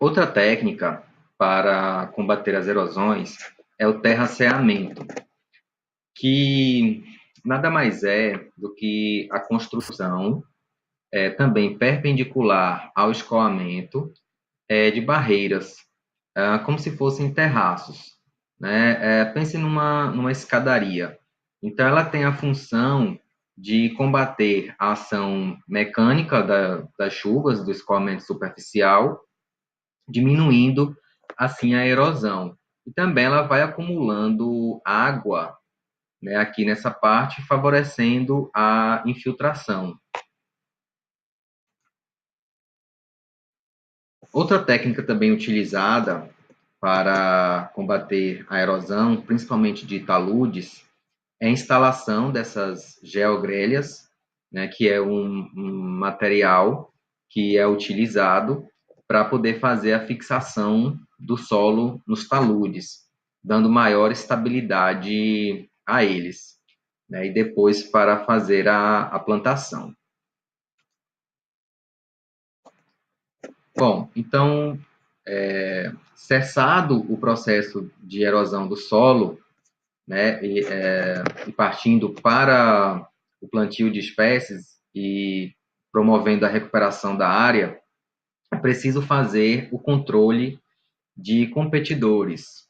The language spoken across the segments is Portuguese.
Outra técnica para combater as erosões é o terraceamento, que nada mais é do que a construção, também perpendicular ao escoamento, de barreiras, como se fossem terraços, né? Pense numa escadaria. Então, ela tem a função de combater a ação mecânica das chuvas, do escoamento superficial, diminuindo assim a erosão. E também ela vai acumulando água, né, aqui nessa parte, favorecendo a infiltração. Outra técnica também utilizada para combater a erosão, principalmente de taludes, é a instalação dessas geogrelhas, né, que é um material que é utilizado para poder fazer a fixação do solo nos taludes, dando maior estabilidade a eles, né, e depois para fazer a plantação. Bom, então, cessado o processo de erosão do solo, né, e partindo para o plantio de espécies e promovendo a recuperação da área, é preciso fazer o controle de competidores.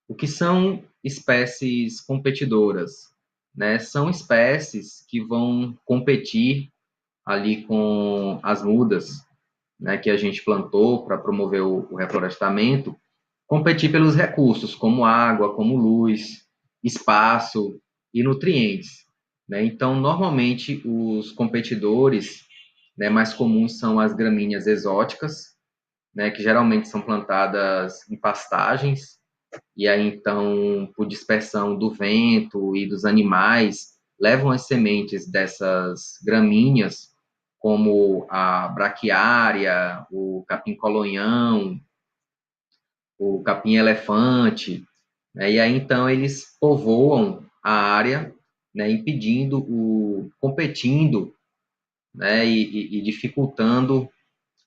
O que são espécies competidoras? Né? São espécies que vão competir ali com as mudas, né, que a gente plantou para promover o reflorestamento, competir pelos recursos, como água, como luz, espaço e nutrientes. Né? Então, normalmente, os competidores, né, mais comuns são as gramíneas exóticas, né, que geralmente são plantadas em pastagens, e aí, então, por dispersão do vento e dos animais, levam as sementes dessas gramíneas, como a braquiária, o capim-colonhão, o capim-elefante, né? E aí, então, eles povoam a área, né, competindo, né, e dificultando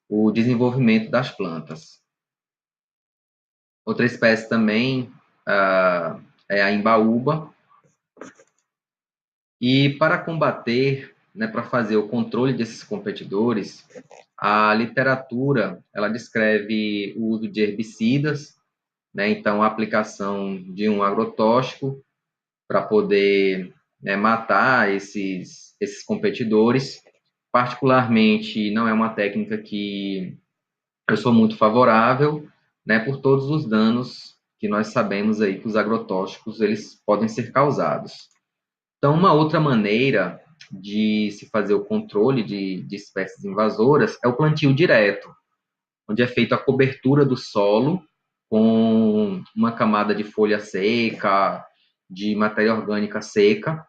o desenvolvimento das plantas. Outra espécie também é a imbaúba. E para combater, né, para fazer o controle desses competidores, a literatura ela descreve o uso de herbicidas, né, então a aplicação de um agrotóxico para poder, né, matar esses competidores. Particularmente, não é uma técnica que eu sou muito favorável, né, por todos os danos que nós sabemos aí que os agrotóxicos eles podem ser causados. Então, uma outra maneira de se fazer o controle de espécies invasoras é o plantio direto, onde é feita a cobertura do solo com uma camada de folha seca, de matéria orgânica seca,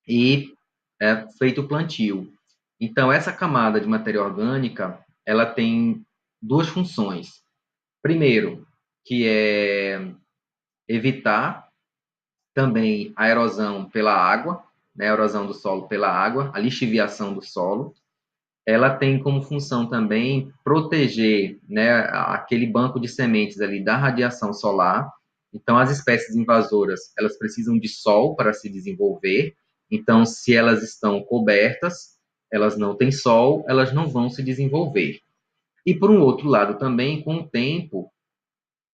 e é feito o plantio. Então, essa camada de matéria orgânica, ela tem duas funções. Primeiro, que é evitar também a erosão pela água, né, a erosão do solo pela água, a lixiviação do solo. Ela tem como função também proteger, né, aquele banco de sementes ali da radiação solar. Então, as espécies invasoras, elas precisam de sol para se desenvolver. Então, se elas estão cobertas, elas não têm sol, elas não vão se desenvolver. E, por um outro lado também, com o tempo,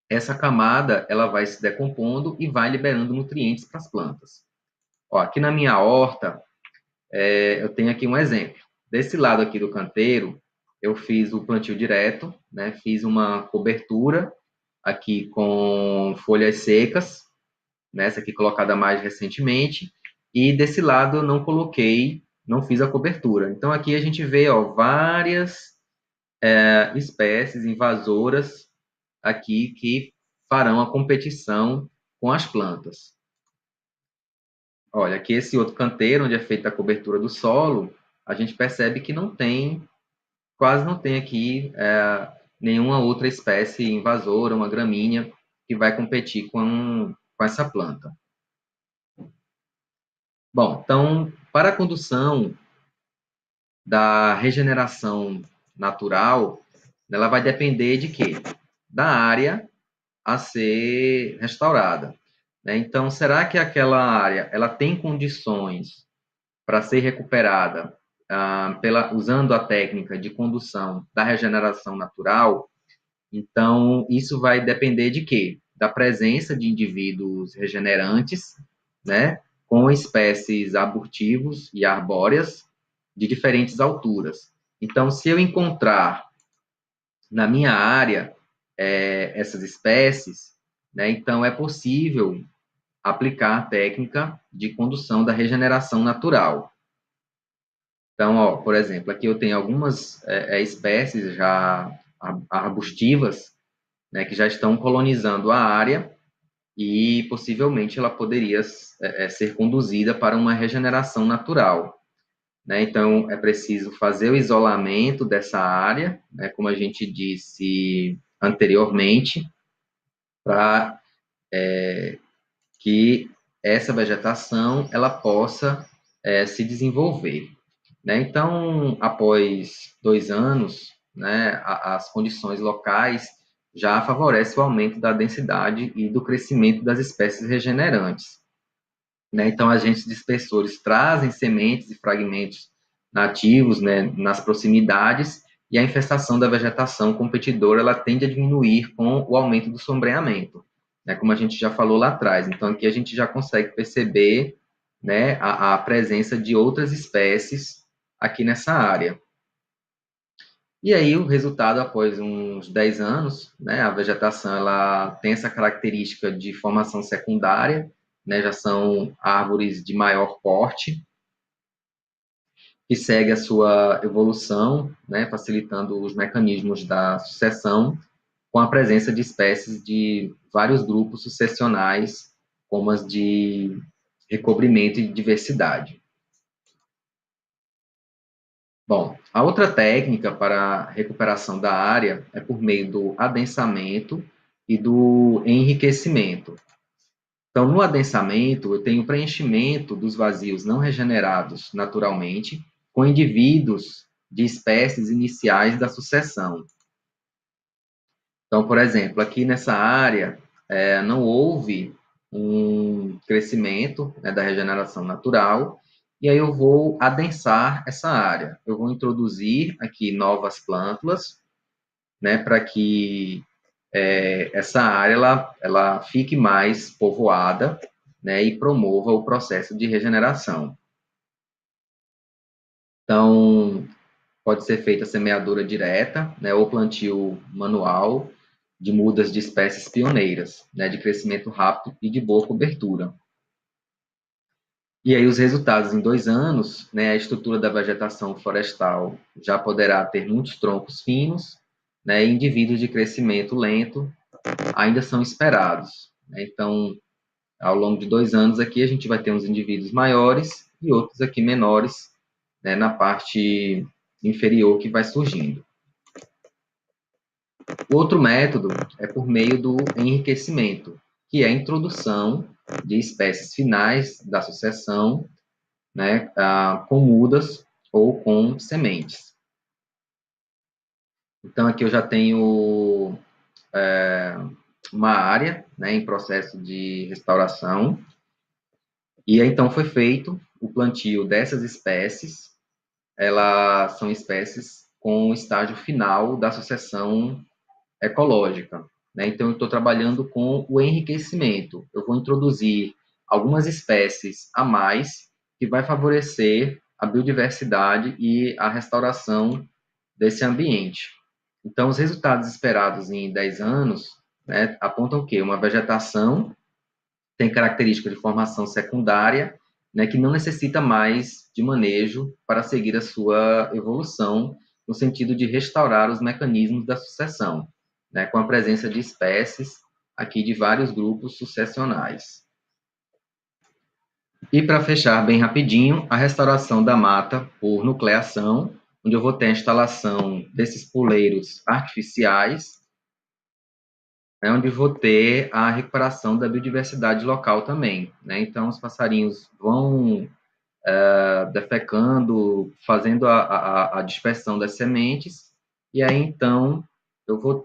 essa camada ela vai se decompondo e vai liberando nutrientes para as plantas. Ó, aqui na minha horta, eu tenho aqui um exemplo. Desse lado aqui do canteiro, eu fiz o plantio direto, né? Fiz uma cobertura aqui com folhas secas, né? Essa aqui colocada mais recentemente, e desse lado eu não coloquei, não fiz a cobertura. Então aqui a gente vê, ó, várias espécies invasoras aqui que farão a competição com as plantas. Olha, aqui esse outro canteiro, onde é feita a cobertura do solo, a gente percebe que não tem, quase não tem aqui nenhuma outra espécie invasora, uma gramínea, que vai competir com essa planta. Bom, então, para a condução da regeneração natural, Ela vai depender de quê? Da área a ser restaurada, né? Então, será que aquela área ela tem condições para ser recuperada usando a técnica de condução da regeneração natural? Então, isso vai depender de quê? Da presença de indivíduos regenerantes, né, com espécies arbutivos e arbóreas de diferentes alturas. Então, se eu encontrar na minha área essas espécies, né, então é possível aplicar a técnica de condução da regeneração natural. Então, ó, por exemplo, aqui eu tenho algumas espécies já arbustivas, né, que já estão colonizando a área e possivelmente ela poderia ser conduzida para uma regeneração natural, né? Então, é preciso fazer o isolamento dessa área, né, como a gente disse anteriormente, para que essa vegetação ela possa se desenvolver, né? Então, após 2 anos, né, as condições locais já favorecem o aumento da densidade e do crescimento das espécies regenerantes, né? Então, agentes dispersores trazem sementes e fragmentos nativos, né, nas proximidades, e a infestação da vegetação competidora ela tende a diminuir com o aumento do sombreamento, né, como a gente já falou lá atrás. Então, aqui a gente já consegue perceber, né, a presença de outras espécies aqui nessa área. E aí, o resultado, após uns 10 anos, né, a vegetação ela tem essa característica de formação secundária, né, já são árvores de maior porte, que segue a sua evolução, né, facilitando os mecanismos da sucessão, com a presença de espécies de vários grupos sucessionais, como as de recobrimento e diversidade. Bom, a outra técnica para a recuperação da área é por meio do adensamento e do enriquecimento. Então, no adensamento, eu tenho preenchimento dos vazios não regenerados naturalmente com indivíduos de espécies iniciais da sucessão. Então, por exemplo, aqui nessa área não houve um crescimento, né, da regeneração natural, e aí eu vou adensar essa área. Eu vou introduzir aqui novas plântulas, né, para que essa área ela fique mais povoada, né, e promova o processo de regeneração. Então, pode ser feita semeadura direta, né, ou plantio manual de mudas de espécies pioneiras, né, de crescimento rápido e de boa cobertura. E aí os resultados em 2 anos, né, a estrutura da vegetação florestal já poderá ter muitos troncos finos, né, e indivíduos de crescimento lento ainda são esperados, né? Então, ao longo de 2 anos aqui, a gente vai ter uns indivíduos maiores e outros aqui menores, né, na parte inferior que vai surgindo. O outro método é por meio do enriquecimento, que é a introdução de espécies finais da sucessão, né, com mudas ou com sementes. Então, aqui eu já tenho uma área, né, em processo de restauração, e então foi feito o plantio dessas espécies. Elas são espécies com o estágio final da sucessão ecológica, né? Então, eu estou trabalhando com o enriquecimento. Eu vou introduzir algumas espécies a mais que vai favorecer a biodiversidade e a restauração desse ambiente. Então, os resultados esperados em 10 anos, né, apontam que uma vegetação tem característica de formação secundária, né, que não necessita mais de manejo para seguir a sua evolução, no sentido de restaurar os mecanismos da sucessão, né, com a presença de espécies aqui de vários grupos sucessionais. E para fechar bem rapidinho, a restauração da mata por nucleação, onde eu vou ter a instalação desses poleiros artificiais, né, onde vou ter a recuperação da biodiversidade local também, né? Então, os passarinhos vão defecando, fazendo a dispersão das sementes, e aí, então, eu vou